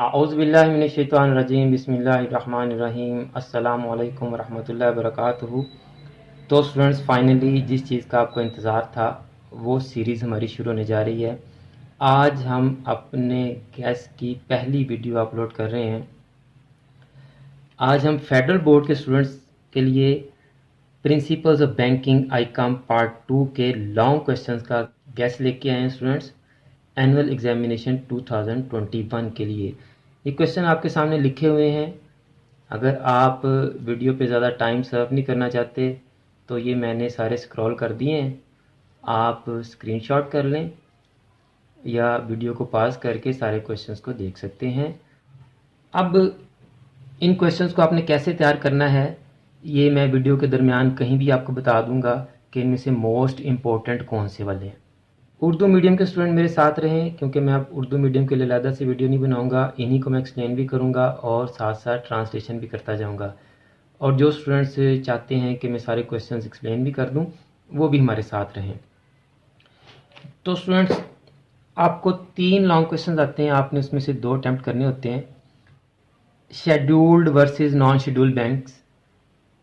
आऊज़ुबिल्लाहिमिनश्शैतानिर्रजीम बिस्मिल्लाहिर्रहमानिर्रहीम अस्सलामु अलैकुम वरहमतुल्लाहि वबरकातुहू। तो स्टूडेंट्स, फाइनली जिस चीज़ का आपको इंतज़ार था वो सीरीज़ हमारी शुरू होने जा रही है। आज हम अपने गेस्ट की पहली वीडियो अपलोड कर रहे हैं। आज हम फेडरल बोर्ड के स्टूडेंट्स के लिए principles of banking Icom part 2 के लॉन्ग क्वेश्चंस का गेस्ट लेके आए हैं स्टूडेंट्स, एनुअल एग्जामिनेशन 2021 के लिए। ये क्वेश्चन आपके सामने लिखे हुए हैं। अगर आप वीडियो पे ज़्यादा टाइम सर्व नहीं करना चाहते तो ये मैंने सारे स्क्रॉल कर दिए हैं, आप स्क्रीनशॉट कर लें या वीडियो को पॉज करके सारे क्वेश्चंस को देख सकते हैं। अब इन क्वेश्चंस को आपने कैसे तैयार करना है ये मैं वीडियो के दरमियान कहीं भी आपको बता दूंगा कि इनमें से मोस्ट इम्पोर्टेंट कौन से वाले हैं। उर्दू मीडियम के स्टूडेंट मेरे साथ रहें, क्योंकि मैं अब उर्दू मीडियम के लिए अलग से वीडियो नहीं बनाऊंगा, इन्हीं को मैं एक्सप्लेन भी करूंगा और साथ साथ ट्रांसलेशन भी करता जाऊंगा। और जो स्टूडेंट्स चाहते हैं कि मैं सारे क्वेश्चंस एक्सप्लेन भी कर दूं वो भी हमारे साथ रहें। तो स्टूडेंट्स, आपको 3 लॉन्ग क्वेश्चन आते हैं, आपने उसमें से 2 अटैम्प्ट करने होते हैं। Scheduled versus non scheduled banks,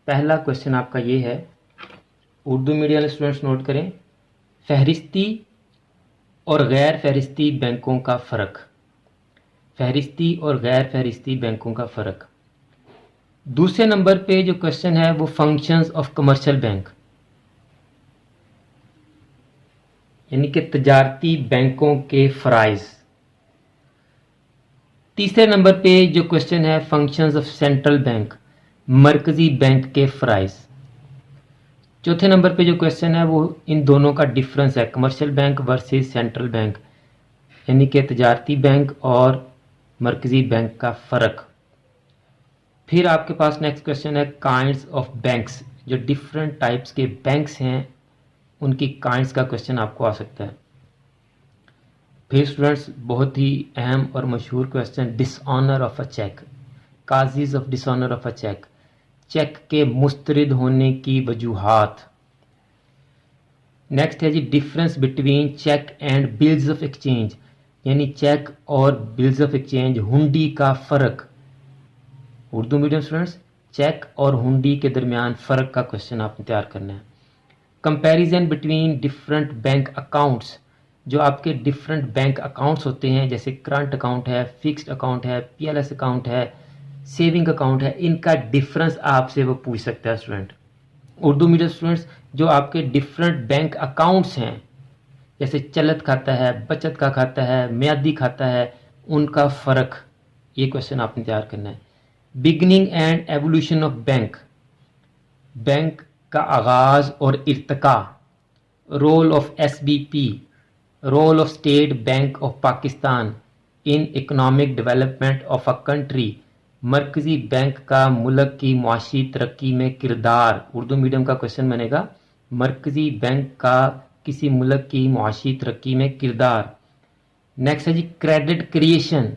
पहला क्वेश्चन आपका ये है। उर्दू मीडियम स्टूडेंट्स नोट करें, फहरिस्ती और गैर फहरिस्ती बैंकों का फ़र्क। फहरिस्ती और गैर फहरिस्ती बैंकों का फ़र्क। दूसरे नंबर पे जो क्वेश्चन है वो फंक्शंस ऑफ कमर्शियल बैंक, यानी कि तजारती बैंकों के फ़राइज़। तीसरे नंबर पे जो क्वेश्चन है फंक्शंस ऑफ सेंट्रल बैंक, मरकज़ी बैंक के फ़राइज़। चौथे नंबर पे जो क्वेश्चन है वो इन दोनों का डिफरेंस है, commercial bank versus central bank, यानी कि तजारती बैंक और मरकज़ी बैंक का फ़र्क। फिर आपके पास नेक्स्ट क्वेश्चन है काइंड्स ऑफ बैंक्स, जो डिफरेंट टाइप्स के बैंक्स हैं उनकी काइंड्स का क्वेश्चन आपको आ सकता है। फिर स्टूडेंट्स, बहुत ही अहम और मशहूर question dishonour of a cheque, causes of dishonour of a cheque, cheque के मुस्तरद होने की वजूहात। नेक्स्ट है जी difference between cheque and bills of exchange, यानी चेक और बिल्स ऑफ एक्सचेंज, हुंडी का फ़र्क। उर्दू मीडियम स्टूडेंट्स, चेक और हुंडी के दरमियान फ़र्क का क्वेश्चन आपने तैयार करना है। Comparison between different bank accounts, जो आपके डिफरेंट बैंक अकाउंट्स होते हैं, जैसे करंट अकाउंट है, फिक्स्ड अकाउंट है, पीएलएस अकाउंट है, सेविंग अकाउंट है, इनका डिफरेंस आपसे वो पूछ सकता है स्टूडेंट। उर्दू मीडियम स्टूडेंट्स, जो आपके डिफरेंट बैंक अकाउंट्स हैं, जैसे चलत खाता है, बचत का खाता है, मियादी खाता है, उनका फ़र्क, ये क्वेश्चन आपने तैयार करना है। Beginning and evolution of bank, bank का आगाज़ और इर्तिका। Role of SBP, role of State Bank of Pakistan in economic development of a country, मरकज़ी बैंक का मुल्क की मुआशी तरक्की में किरदार। उर्दू मीडियम का क्वेश्चन बनेगा, मरकज़ी बैंक का किसी मुल्क की मुआशी तरक्की में किरदार। नेक्स्ट है जी क्रेडिट क्रिएशन,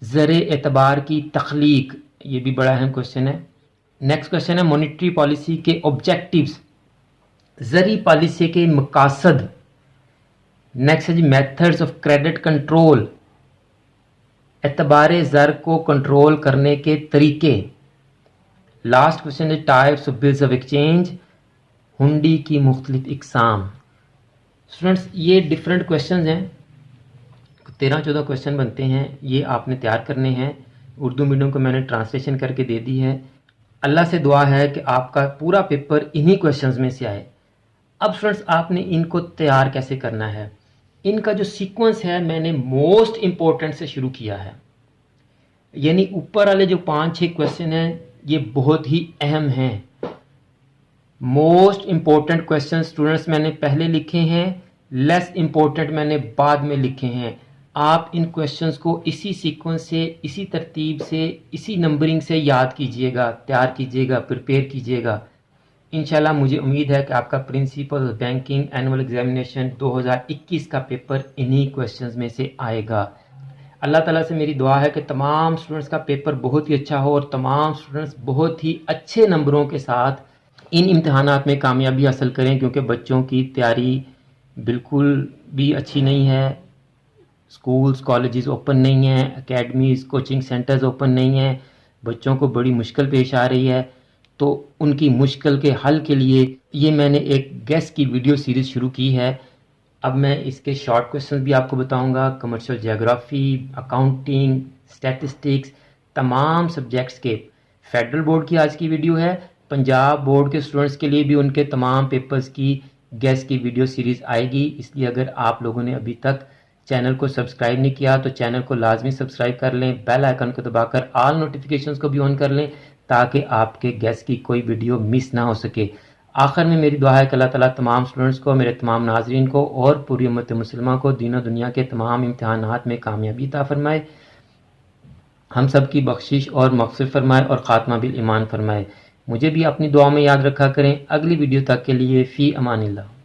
ज़र एतबार की तख्लीक, ये भी बड़ा अहम क्वेश्चन है। नेक्स्ट क्वेश्चन है मॉनिटरी पॉलिसी के ऑब्जेक्टिव्स, ज़री पॉलिसी के मकासद। नेक्स्ट है जी मेथड्स ऑफ क्रेडिट कंट्रोल, एतबार ज़र को कंट्रोल करने के तरीके। लास्ट क्वेश्चन है types of bills of exchange, हुंडी की मुख्तलिफ इकसाम। स्टूडेंट्स, ये डिफरेंट क्वेश्चन हैं, 13-14 क्वेश्चन बनते हैं, ये आपने तैयार करने हैं। उर्दू मीडियम को मैंने ट्रांसलेशन करके दे दी है। अल्लाह से दुआ है कि आपका पूरा पेपर इन्हीं क्वेश्चंस में से आए। अब स्टूडेंट्स, आपने इनको तैयार कैसे करना है, इनका जो सीक्वेंस है मैंने मोस्ट इम्पोर्टेंट से शुरू किया है, यानी ऊपर वाले जो 5-6 क्वेश्चन हैं ये बहुत ही अहम हैं। मोस्ट इम्पोर्टेंट क्वेश्चन स्टूडेंट्स मैंने पहले लिखे हैं, लेस इम्पोर्टेंट मैंने बाद में लिखे हैं। आप इन क्वेश्चंस को इसी सीक्वेंस से, इसी तरतीब से, इसी नंबरिंग से याद कीजिएगा, तैयार कीजिएगा, प्रिपेयर कीजिएगा। इंशाल्लाह मुझे उम्मीद है कि आपका प्रिंसिपल बैंकिंग एनुअल एग्जामिनेशन 2021 का पेपर इन्हीं क्वेश्चंस में से आएगा। अल्लाह ताला से मेरी दुआ है कि तमाम स्टूडेंट्स का पेपर बहुत ही अच्छा हो और तमाम स्टूडेंट्स बहुत ही अच्छे नंबरों के साथ इन इम्तहानात में कामयाबी हासिल करें, क्योंकि बच्चों की तैयारी बिल्कुल भी अच्छी नहीं है। स्कूल्स कॉलेजेस ओपन नहीं हैं, एकेडमीज़ कोचिंग सेंटर्स ओपन नहीं हैं, बच्चों को बड़ी मुश्किल पेश आ रही है। तो उनकी मुश्किल के हल के लिए ये मैंने एक गेस की वीडियो सीरीज़ शुरू की है। अब मैं इसके शॉर्ट क्वेश्चन भी आपको बताऊंगा। कमर्शियल जियोग्राफी, अकाउंटिंग, स्टैटिस्टिक्स, तमाम सब्जेक्ट्स के फेडरल बोर्ड की आज की वीडियो है। पंजाब बोर्ड के स्टूडेंट्स के लिए भी उनके तमाम पेपर्स की गेस की वीडियो सीरीज़ आएगी। इसलिए अगर आप लोगों ने अभी तक चैनल को सब्सक्राइब नहीं किया तो चैनल को लाजमी सब्सक्राइब कर लें, बेल आइकन को दबाकर ऑल नोटिफिकेशंस को भी ऑन कर लें ताकि आपके गेस की कोई वीडियो मिस ना हो सके। आखिर में मेरी दुआ है कि अल्लाह ताला तमाम स्टूडेंट्स को, मेरे तमाम नाजरीन को और पूरी उम्मत मुसलमान को दीन दुनिया के तमाम इम्तहानात में कामयाबी अता फरमाए, हम सब की बख्शिश और मग़फ़िरत फरमाए और ख़ात्मा बिल ईमान फरमाए। मुझे भी अपनी दुआ में याद रखा करें। अगली वीडियो तक के लिए फ़ी अमानिल्लाह।